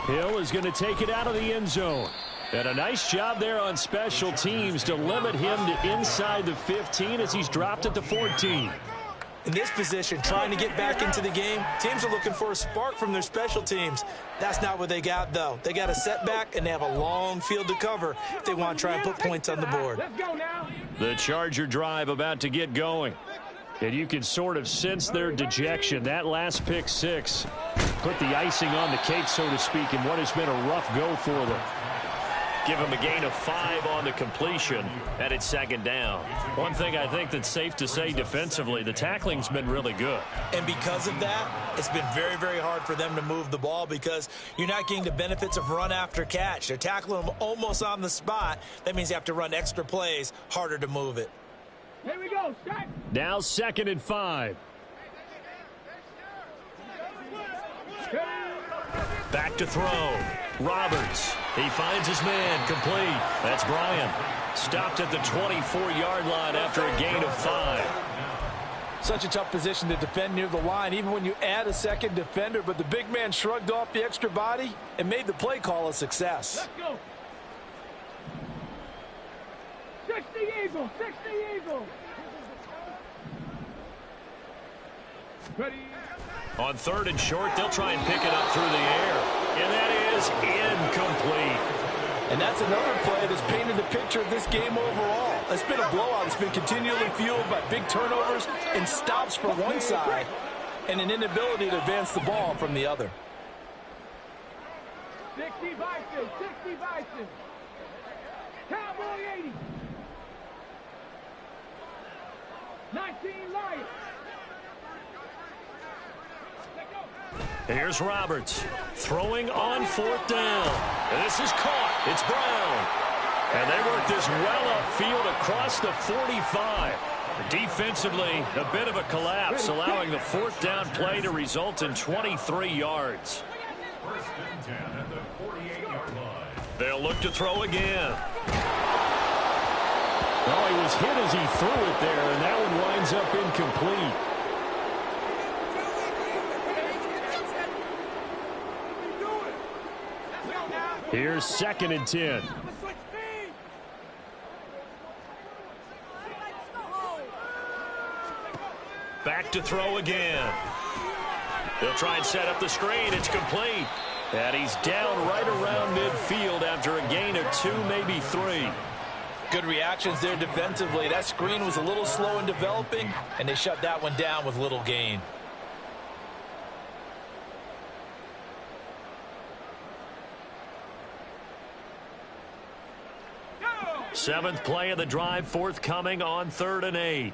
Hill is going to take it out of the end zone. And a nice job there on special teams to limit him to inside the 15 as he's dropped at the 14. In this position, trying to get back into the game, teams are looking for a spark from their special teams. That's not what they got, though. They got a setback, and they have a long field to cover if they want to try and put points on the board. Let's go now. The Charger drive about to get going. And you can sort of sense their dejection. That last pick 6 put the icing on the cake, so to speak, in what has been a rough go for them. Give him a gain of 5 on the completion, and it's 2nd down. One thing I think that's safe to say defensively, the tackling's been really good. And because of that, it's been very, very hard for them to move the ball because you're not getting the benefits of run after catch. They're tackling them almost on the spot. That means you have to run extra plays, harder to move it. Here we go, start. Now 2nd and 5. Back to throw. Roberts. He finds his man. Complete. That's Bryan. Stopped at the 24-yard line after a gain of 5. Such a tough position to defend near the line, even when you add a second defender. But the big man shrugged off the extra body and made the play call a success. Let's go. 60 Eagles, 60 Eagles. Ready. On 3rd and short, they'll try and pick it up through the air. And that is incomplete. And that's another play that's painted the picture of this game overall. It's been a blowout. It's been continually fueled by big turnovers and stops for one side and an inability to advance the ball from the other. 60 Bison, 60 Bison. Cowboy 80. 19 Lions. Here's Roberts throwing on 4th down. And this is caught. It's Brown. And they work this well upfield across the 45. Defensively, a bit of a collapse, allowing the 4th down play to result in 23 yards. 1st and 10 at the 48-yard line. They'll look to throw again. Oh, he was hit as he threw it there, and that one winds up incomplete. Here's 2nd and 10. Back to throw again. They'll try and set up the screen. It's complete. And he's down right around midfield after a gain of 2, maybe 3. Good reactions there defensively. That screen was a little slow in developing, and they shut that one down with little gain. Seventh play of the drive forthcoming on 3rd and 8.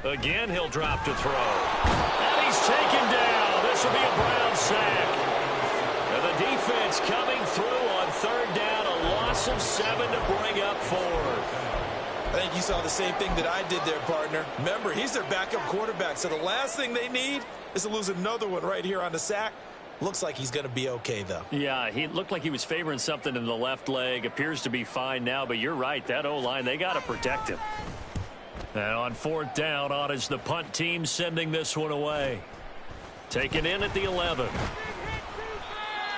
Again, he'll drop to throw. And he's taken down. This will be a Brown sack. And the defense coming through on 3rd down. A loss of 7 to bring up 4th. I think you saw the same thing that I did there, partner. Remember, he's their backup quarterback, so the last thing they need is to lose another one right here on the sack. Looks like he's going to be okay, though. Yeah, he looked like he was favoring something in the left leg. Appears to be fine now, but you're right. That O-line, they got to protect him. And on 4th down, on is the punt team sending this one away. Taken in at the 11.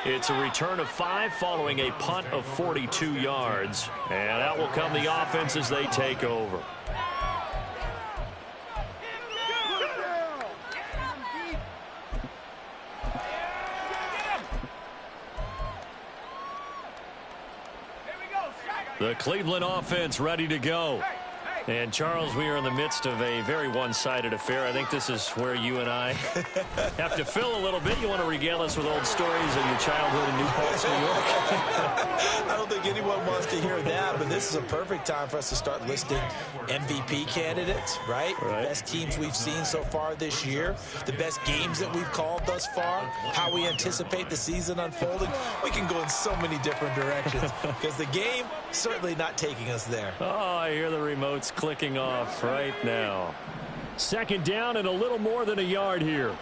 It's a return of 5 following a punt of 42 yards. And out will come the offense as they take over. The Cleveland offense ready to go. And, Charles, we are in the midst of a very one-sided affair. I think this is where you and I have to fill a little bit. You want to regale us with old stories of your childhood in New Paltz, New York? I don't think anyone wants to hear that, but this is a perfect time for us to start listing MVP candidates, right? The best teams we've seen so far this year, the best games that we've called thus far, how we anticipate the season unfolding. We can go in so many different directions because the game certainly not taking us there. Oh, I hear the remotes clicking off right now. 2nd down and a little more than a yard here.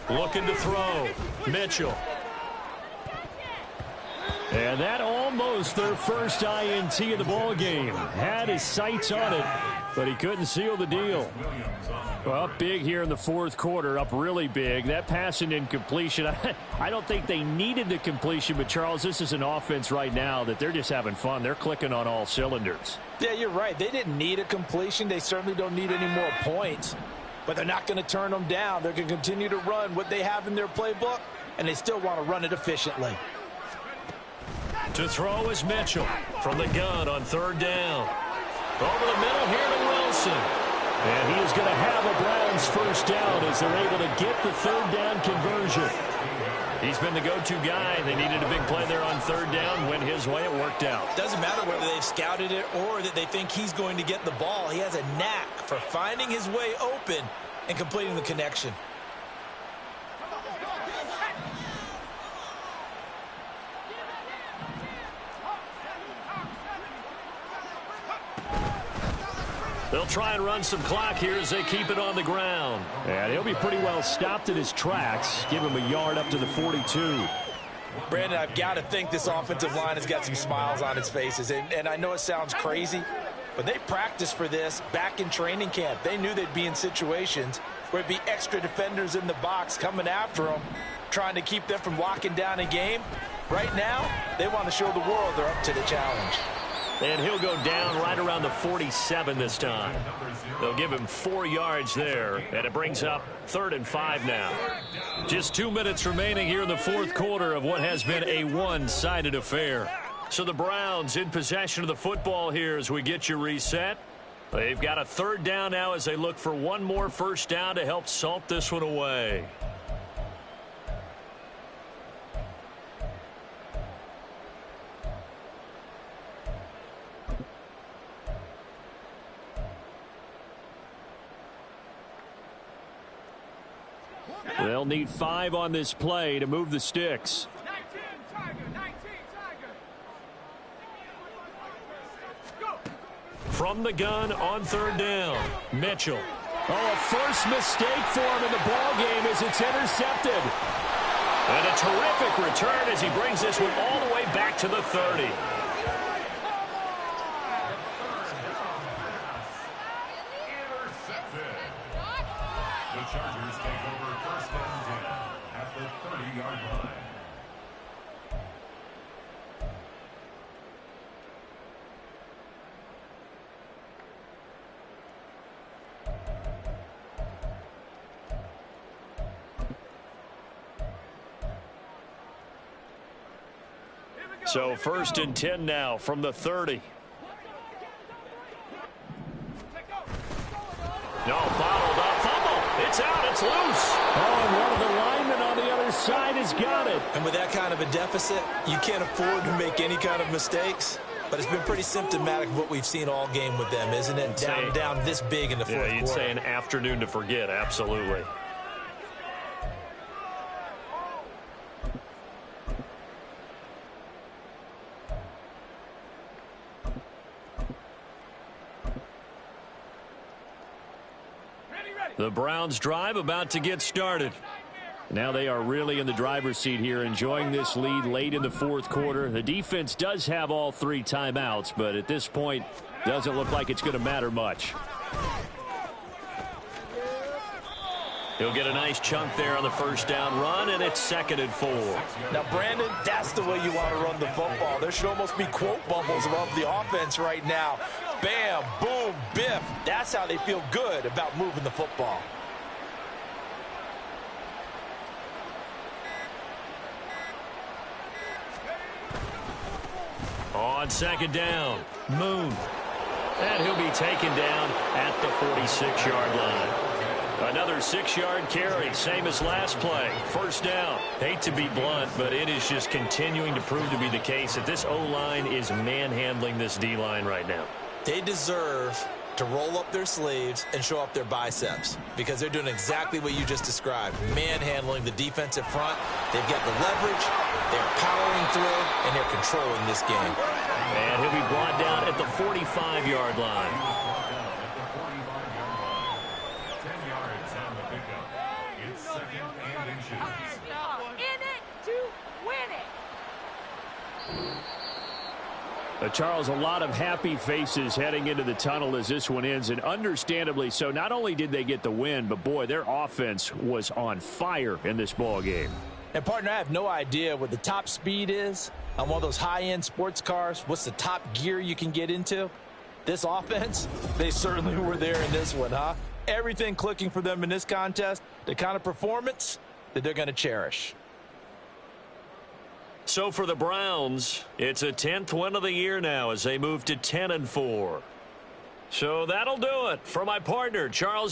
Looking to throw. Mitchell. And that almost their first INT of the ball game. Had his sights on it, but he couldn't seal the deal. Well, up big here in the 4th quarter, up really big. That pass and incompletion, I don't think they needed the completion, but, Charles, this is an offense right now that they're just having fun. They're clicking on all cylinders. Yeah, you're right. They didn't need a completion. They certainly don't need any more points, but they're not going to turn them down. They're going to continue to run what they have in their playbook, and they still want to run it efficiently. To throw is Mitchell from the gun on 3rd down. Over the middle here to Wilson. And he is going to have a Browns first down as they're able to get the 3rd down conversion. He's been the go-to guy. They needed a big play there on 3rd down. Went his way. It worked out. Doesn't matter whether they've scouted it or that they think he's going to get the ball. He has a knack for finding his way open and completing the connection. They'll try and run some clock here as they keep it on the ground. And he'll be pretty well stopped in his tracks. Give him a yard up to the 42. Brandon, I've got to think this offensive line has got some smiles on its faces. And I know it sounds crazy, but they practiced for this back in training camp. They knew they'd be in situations where it'd be extra defenders in the box coming after them, trying to keep them from locking down a game. Right now, they want to show the world they're up to the challenge. And he'll go down right around the 47 this time. They'll give him 4 yards there, and it brings up 3rd and 5 now. Just 2 minutes remaining here in the 4th quarter of what has been a one-sided affair. So the Browns in possession of the football here as we get you reset. They've got a 3rd down now as they look for one more first down to help salt this one away. They'll need 5 on this play to move the sticks. 19, Tiger, 19, Tiger. Go. From the gun on third down, Mitchell. Oh, a first mistake for him in the ball game as it's intercepted. And a terrific return as he brings this one all the way back to the 30. Intercepted. The Chargers take over first and 10 at the 30-yard line. So first and 10 now from the 30. No, bottled up, fumble. It's out, it's loose. Oh, and one of the linemen on the other side has got it. And with that kind of a deficit, you can't afford to make any kind of mistakes. But it's been pretty symptomatic of what we've seen all game with them, isn't it? Down this big in the fourth quarter. Yeah, you'd say an afternoon to forget, absolutely. The Browns drive about to get started. Now they are really in the driver's seat here, enjoying this lead late in the fourth quarter. The defense does have all 3 timeouts, but at this point, doesn't look like it's going to matter much. He'll get a nice chunk there on the first down run, and it's 2nd and 4. Now, Brandon, that's the way you want to run the football. There should almost be quote bubbles above the offense right now. Bam, boom, biff. That's how they feel good about moving the football. On 2nd down, Moon. And he'll be taken down at the 46-yard line. Another 6-yard carry, same as last play. First down. Hate to be blunt, but it is just continuing to prove to be the case that this O-line is manhandling this D-line right now. They deserve to roll up their sleeves and show up their biceps because they're doing exactly what you just described, manhandling the defensive front. They've got the leverage, they're powering through, and they're controlling this game. And he'll be brought down at the 45-yard line. 10 yards on the pickup. It's 2nd and inches. In it to win it. Charles, a lot of happy faces heading into the tunnel as this one ends, and understandably so. Not only did they get the win, but boy, their offense was on fire in this ball game. And, partner, I have no idea what the top speed is on one of those high-end sports cars. What's the top gear you can get into? This offense, they certainly were there in this one, huh? Everything clicking for them in this contest, the kind of performance that they're going to cherish. So for the Browns, it's a 10th win of the year now as they move to 10 and 4. So that'll do it for my partner, Charles